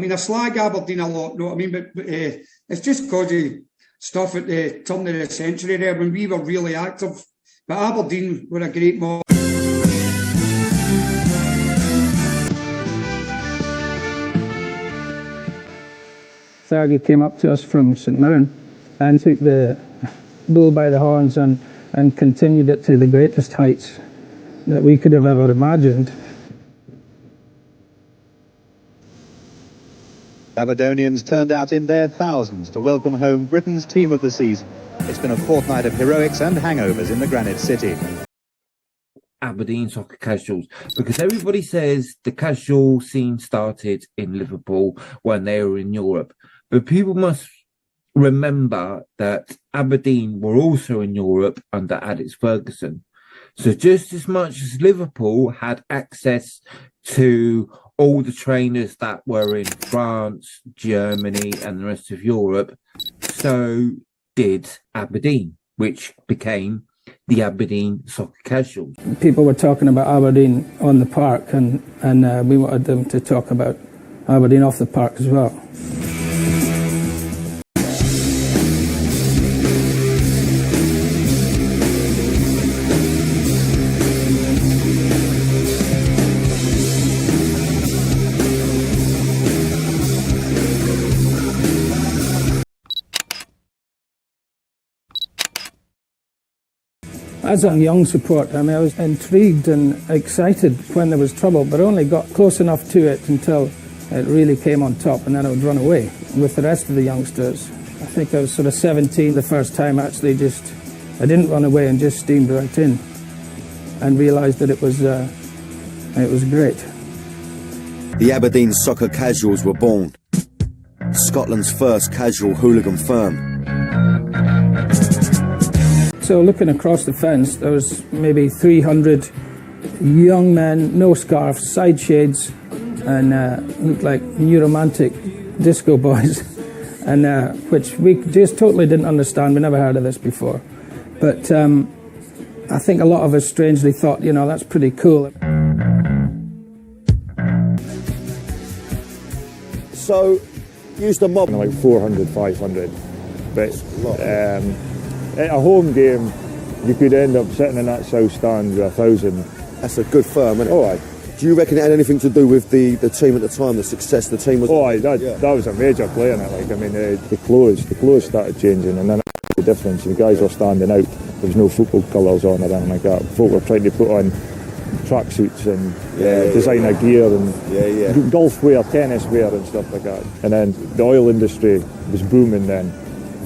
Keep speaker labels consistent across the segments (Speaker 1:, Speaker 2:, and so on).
Speaker 1: mean, I slag Aberdeen a lot, know what I mean? But it's just because of stuff at the turn of the century there when we were really active. But Aberdeen were a great mob.
Speaker 2: Fergie came up to us from St Mirren and took the bull by the horns and continued it to the greatest heights that we could have ever imagined.
Speaker 3: Aberdonians turned out in their thousands to welcome home Britain's team of the season. It's been a fortnight of heroics and hangovers in the Granite City.
Speaker 4: Aberdeen Soccer Casuals, because everybody says the casual scene started in Liverpool when they were in Europe, but people must remember that Aberdeen were also in Europe under Alex Ferguson. So just as much as Liverpool had access to all the trainers that were in France, Germany and the rest of Europe, so did Aberdeen, which became the Aberdeen Soccer Casuals.
Speaker 2: People were talking about Aberdeen on the park, and we wanted them to talk about Aberdeen off the park as well. As a young supporter, I was intrigued and excited when there was trouble, but only got close enough to it until it really came on top, and then I would run away with the rest of the youngsters. I think I was sort of 17 the first time, actually. I didn't run away and just steamed right in and realised that it was great.
Speaker 5: The Aberdeen Soccer Casuals were born. Scotland's first casual hooligan firm.
Speaker 2: So looking across the fence, there was maybe 300 young men, no scarves, side shades, and looked like new romantic disco boys, and which we just totally didn't understand. We never heard of this before. But I think a lot of us strangely thought, you know, that's pretty cool.
Speaker 5: So, used to mob
Speaker 6: like 400, 500, but at a home game, you could end up sitting in that south stand with 1,000.
Speaker 5: That's a good firm, isn't it?
Speaker 6: Oh, aye.
Speaker 5: Do you reckon it had anything to do with the team at the time, the success the team was?
Speaker 6: Oh, aye, that was a major play in it. Like, I mean, the clothes started changing, and then the difference. The guys were standing out. There was no football colours on or anything like that. Folk were trying to put on tracksuits and designer gear and golf wear, tennis wear and stuff like that. And then the oil industry was booming then.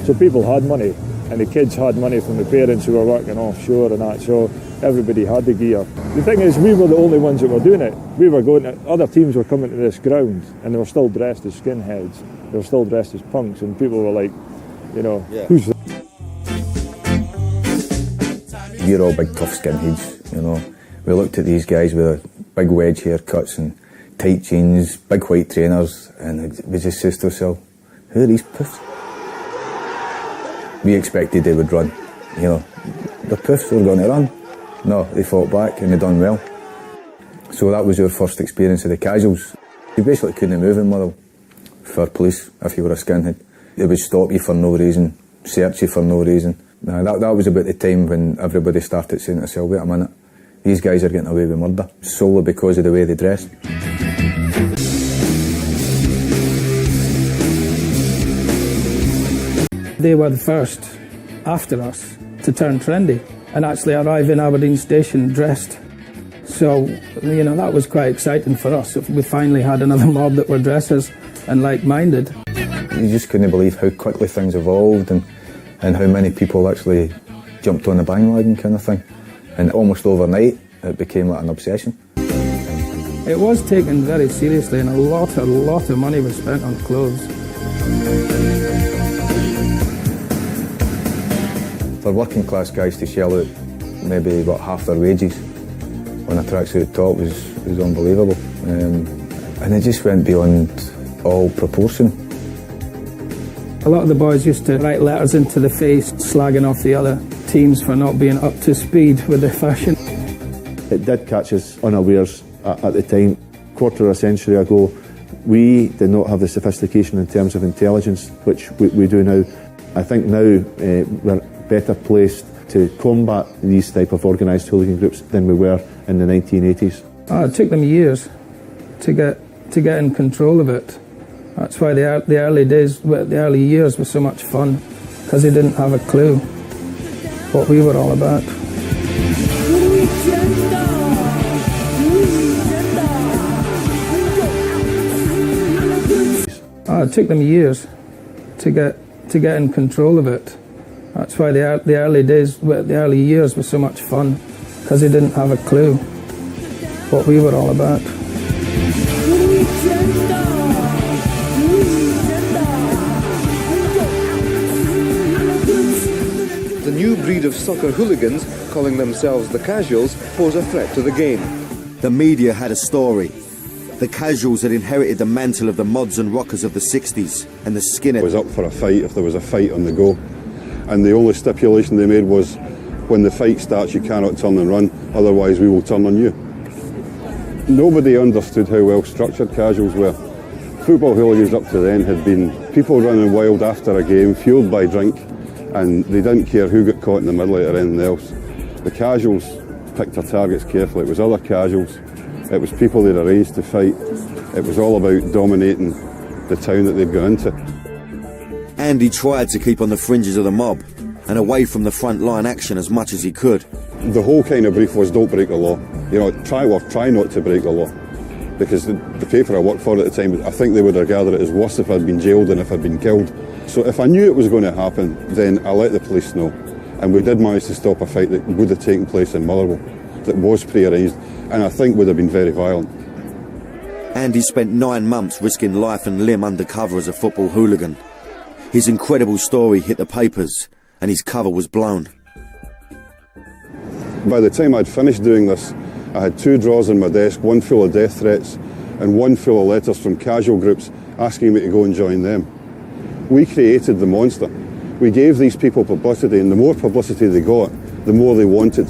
Speaker 6: So people had money, and the kids had money from the parents who were working offshore and that, so everybody had the gear. The thing is, we were the only ones that were doing it. We were going to, other teams were coming to this ground and they were still dressed as skinheads. They were still dressed as punks, and people were like, you know, who's that?
Speaker 7: You're all big tough skinheads, you know. We looked at these guys with big wedge haircuts and tight jeans, big white trainers, and we just says to ourselves, who are these puffs? We expected they would run, you know. The puffs were going to run. No, they fought back and they done well. So that was our first experience of the casuals. You basically couldn't move in Motherwell for police if you were a skinhead. They would stop you for no reason, search you for no reason. That was about the time when everybody started saying to themselves, wait a minute, these guys are getting away with murder solely because of the way they dressed.
Speaker 2: They were the first, after us, to turn trendy and actually arrive in Aberdeen Station dressed. So, you know, that was quite exciting for us. We finally had another mob that were dressers and like-minded.
Speaker 7: You just couldn't believe how quickly things evolved and how many people actually jumped on the bandwagon kind of thing. And almost overnight, it became like an obsession.
Speaker 2: It was taken very seriously, and a lot of money was spent on clothes.
Speaker 7: For working class guys to shell out maybe about half their wages on a tracksuit top was unbelievable. And it just went beyond all proportion.
Speaker 2: A lot of the boys used to write letters into the face, slagging off the other teams for not being up to speed with their fashion.
Speaker 6: It did catch us unawares at the time. Quarter of a century ago,
Speaker 8: We did not have the sophistication in terms of intelligence which we do now. I think now we're better placed to combat these type of organised hooligan groups than we were in the 1980s.
Speaker 2: It took them years to get in control of it. That's why the early years were so much fun, because they didn't have a clue what we were all about. It took them years to get in control of it. That's why the early years were so much fun, because they didn't have a clue what we were all about.
Speaker 9: The new breed of soccer hooligans, calling themselves the Casuals, pose a threat to the game.
Speaker 5: The media had a story. The Casuals had inherited the mantle of the mods and rockers of the 60s, and the skinheads
Speaker 10: was up for a fight if there was a fight on the go. And the only stipulation they made was, when the fight starts you cannot turn and run, otherwise we will turn on you. Nobody understood how well structured Casuals were. Football hooligans up to then had been people running wild after a game, fueled by drink, and they didn't care who got caught in the middle or anything else. The Casuals picked their targets carefully. It was other Casuals, it was people they'd arranged to fight. It was all about dominating the town that they'd gone into.
Speaker 5: Andy tried to keep on the fringes of the mob and away from the front line action as much as he could.
Speaker 10: The whole kind of brief was, don't break the law. You know, try not to break the law. Because the paper I worked for at the time, I think they would have gathered it as worse if I'd been jailed than if I'd been killed. So if I knew it was going to happen, then I let the police know. And we did manage to stop a fight that would have taken place in Motherwell, that was pre-arranged, and I think would have been very violent.
Speaker 5: Andy spent 9 months risking life and limb undercover as a football hooligan. His incredible story hit the papers, and his cover was blown.
Speaker 10: By the time I'd finished doing this, I had 2 drawers on my desk, one full of death threats and one full of letters from casual groups asking me to go and join them. We created the monster. We gave these people publicity, and the more publicity they got, the more they wanted.